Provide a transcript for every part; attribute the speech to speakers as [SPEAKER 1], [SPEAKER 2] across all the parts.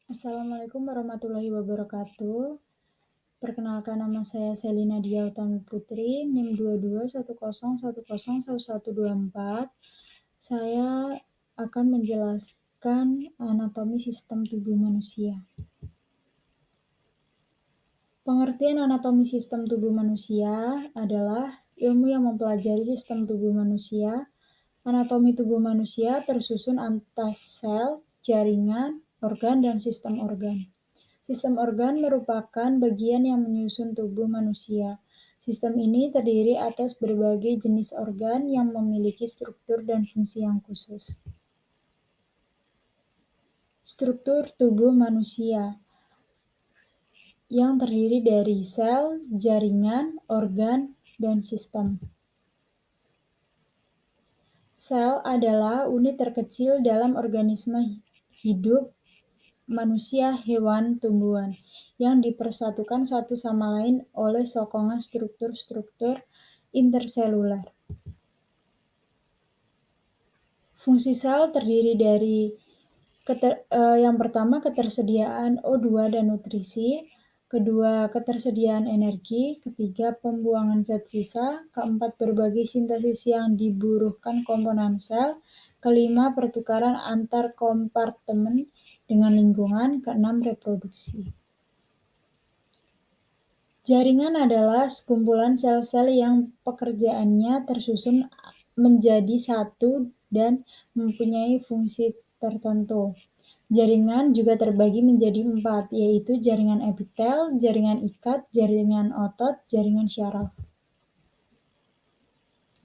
[SPEAKER 1] Assalamualaikum warahmatullahi wabarakatuh. Perkenalkan nama saya Selina Dia Utami Putri, NIM 2210101124. Saya akan menjelaskan anatomi sistem tubuh manusia. Pengertian anatomi sistem tubuh manusia adalah ilmu yang mempelajari sistem tubuh manusia. Anatomi tubuh manusia tersusun atas sel, jaringan, organ, dan sistem organ. Sistem organ merupakan bagian yang menyusun tubuh manusia. Sistem ini terdiri atas berbagai jenis organ yang memiliki struktur dan fungsi yang khusus. Struktur tubuh manusia yang terdiri dari sel, jaringan, organ, dan sistem. Sel adalah unit terkecil dalam organisme hidup manusia, hewan, tumbuhan, yang dipersatukan satu sama lain oleh sokongan struktur-struktur interseluler. Fungsi sel terdiri dari yang pertama ketersediaan O2 dan nutrisi, kedua ketersediaan energi, ketiga pembuangan zat sisa, keempat berbagai sintesis yang dibutuhkan komponen sel, kelima pertukaran antar kompartemen dengan lingkungan, keenam reproduksi. Jaringan adalah sekumpulan sel-sel yang pekerjaannya tersusun menjadi satu dan mempunyai fungsi tertentu. Jaringan juga terbagi menjadi 4, yaitu jaringan epitel, jaringan ikat, jaringan otot, jaringan syaraf.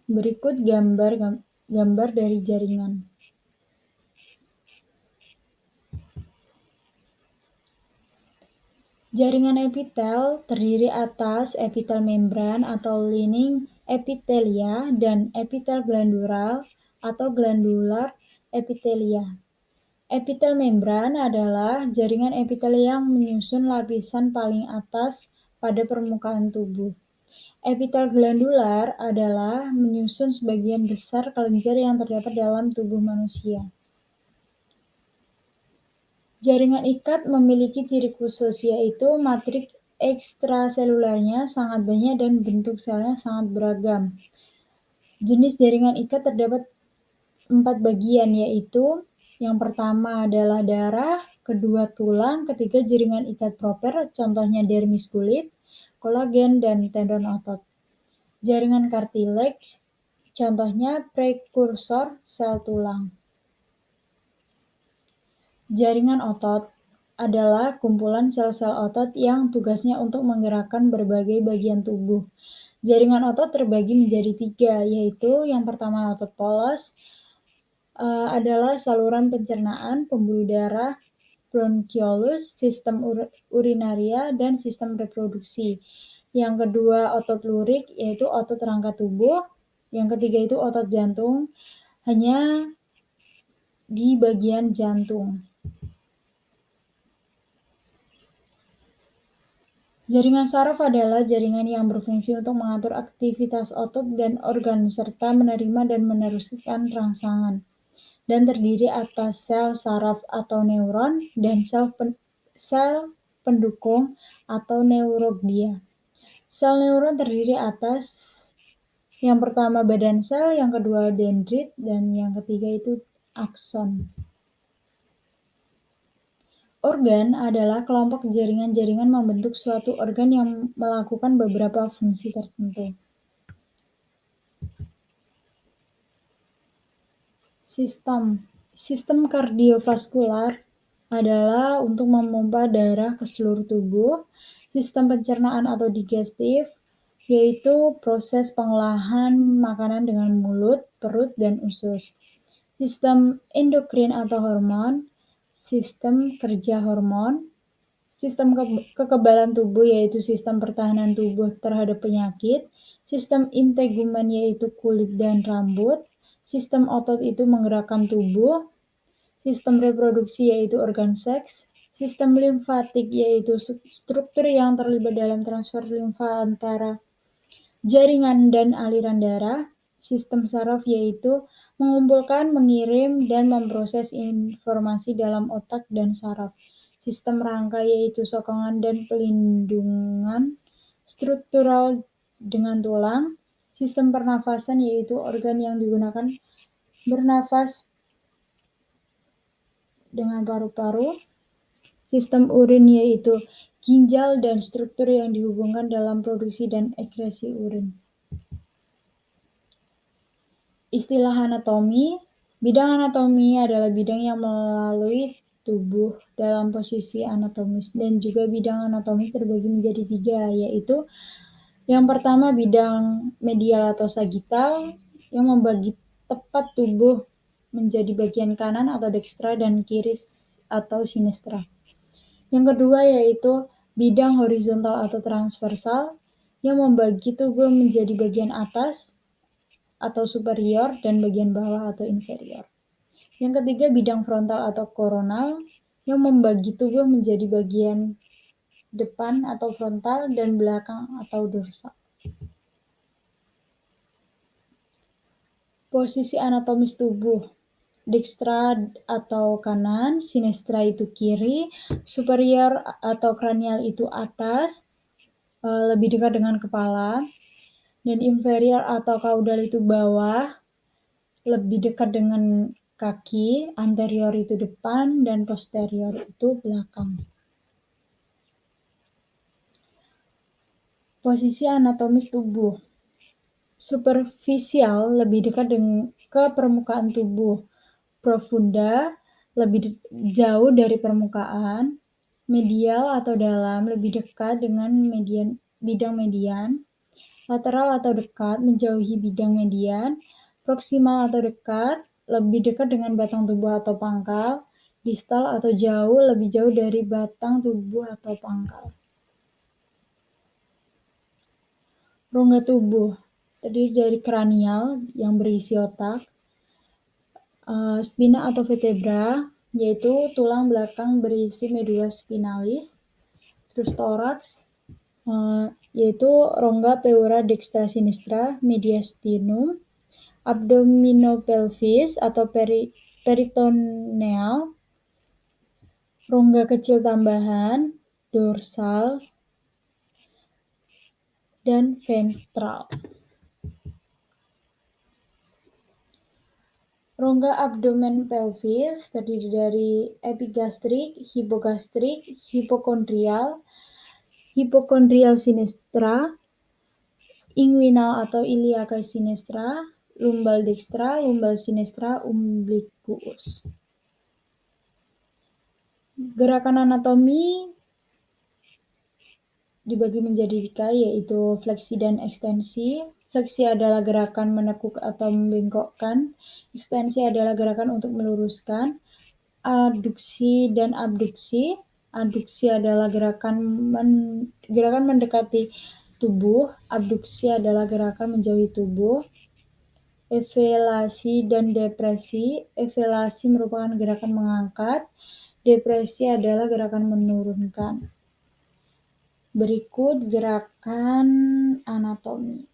[SPEAKER 1] Berikut gambar dari jaringan. Jaringan epitel terdiri atas epitel membran atau lining epitelia dan epitel glandular atau glandular epitelia. Epitel membran adalah jaringan epitel yang menyusun lapisan paling atas pada permukaan tubuh. Epitel glandular adalah menyusun sebagian besar kelenjar yang terdapat dalam tubuh manusia. Jaringan ikat memiliki ciri khusus, yaitu matriks ekstraselulernya sangat banyak dan bentuk selnya sangat beragam. Jenis jaringan ikat terdapat 4 bagian, yaitu yang pertama adalah darah, kedua tulang, ketiga jaringan ikat proper, contohnya dermis kulit, kolagen, dan tendon otot. Jaringan kartilage, contohnya prekursor sel tulang. Jaringan otot adalah kumpulan sel-sel otot yang tugasnya untuk menggerakkan berbagai bagian tubuh. Jaringan otot terbagi menjadi 3, yaitu yang pertama otot polos, adalah saluran pencernaan, pembuluh darah, bronchiolus, sistem urinaria, dan sistem reproduksi. Yang kedua otot lurik, yaitu otot rangka tubuh. Yang ketiga itu otot jantung, hanya di bagian jantung. Jaringan saraf adalah jaringan yang berfungsi untuk mengatur aktivitas otot dan organ serta menerima dan meneruskan rangsangan, dan terdiri atas sel saraf atau neuron dan sel pendukung atau neuroglia. Sel neuron terdiri atas yang pertama badan sel, yang kedua dendrit, dan yang ketiga itu akson. Organ adalah kelompok jaringan-jaringan membentuk suatu organ yang melakukan beberapa fungsi tertentu. Sistem kardiovaskular adalah untuk memompa darah ke seluruh tubuh. Sistem pencernaan atau digestif, yaitu proses pengolahan makanan dengan mulut, perut, dan usus. Sistem endokrin atau hormon, sistem kerja hormon. Sistem kekebalan tubuh, yaitu sistem pertahanan tubuh terhadap penyakit. Sistem integumen, yaitu kulit dan rambut. Sistem otot itu menggerakkan tubuh. Sistem reproduksi, yaitu organ seks. Sistem limfatik, yaitu struktur yang terlibat dalam transfer limfa antara jaringan dan aliran darah. Sistem saraf, yaitu mengumpulkan, mengirim, dan memproses informasi dalam otak dan saraf. sistem rangka yaitu sokongan dan pelindungan struktural dengan tulang, sistem pernafasan yaitu organ yang digunakan bernafas dengan paru-paru, sistem urin yaitu ginjal dan struktur yang dihubungkan dalam produksi dan ekresi urin. Istilah anatomi. Bidang anatomi adalah bidang yang melalui tubuh dalam posisi anatomis, dan juga bidang anatomi terbagi menjadi 3, yaitu yang pertama bidang medial atau sagittal yang membagi tepat tubuh menjadi bagian kanan atau dekstra dan kiri atau sinistra. Yang kedua yaitu bidang horizontal atau transversal yang membagi tubuh menjadi bagian atas atau superior dan bagian bawah atau inferior. Yang ketiga bidang frontal atau koronal yang membagi tubuh menjadi bagian depan atau frontal dan belakang atau dorsal. Posisi anatomis tubuh. Dekstra atau kanan, sinistra itu kiri, superior atau kranial itu atas, lebih dekat dengan kepala, dan inferior atau kaudal itu bawah, lebih dekat dengan kaki, anterior itu depan, dan posterior itu belakang. Posisi anatomis tubuh. Superficial lebih dekat ke permukaan tubuh. Profunda lebih jauh dari permukaan. Medial atau dalam lebih dekat dengan bidang median. Lateral atau dekat menjauhi bidang median. Proksimal atau dekat lebih dekat dengan batang tubuh atau pangkal. Distal atau jauh lebih jauh dari batang tubuh atau pangkal. Rongga tubuh terdiri dari kranial yang berisi otak, spina atau vertebra yaitu tulang belakang berisi medula spinalis, terus toraks yaitu rongga pleura dextra sinistra, mediastinum, abdominopelvis atau peritoneal, rongga kecil tambahan, dorsal, dan ventral. Rongga abdomen pelvis terdiri dari epigastrik, hipokondrial, hipokondrial sinistra, inguinal atau iliaca sinistra, lumbal dextra, lumbal sinistra, umbilicus. Gerakan anatomi dibagi menjadi 3, yaitu fleksi dan ekstensi. Fleksi adalah gerakan menekuk atau membengkokkan. Ekstensi adalah gerakan untuk meluruskan. Aduksi dan abduksi. Aduksi adalah gerakan mendekati tubuh. Abduksi adalah gerakan menjauhi tubuh. Evelasi dan depresi. Evelasi merupakan gerakan mengangkat. Depresi adalah gerakan menurunkan. Berikut gerakan anatomi.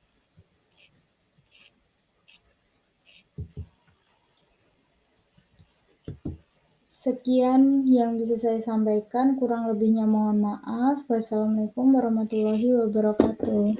[SPEAKER 1] Sekian yang bisa saya sampaikan, kurang lebihnya mohon maaf. Wassalamualaikum warahmatullahi wabarakatuh.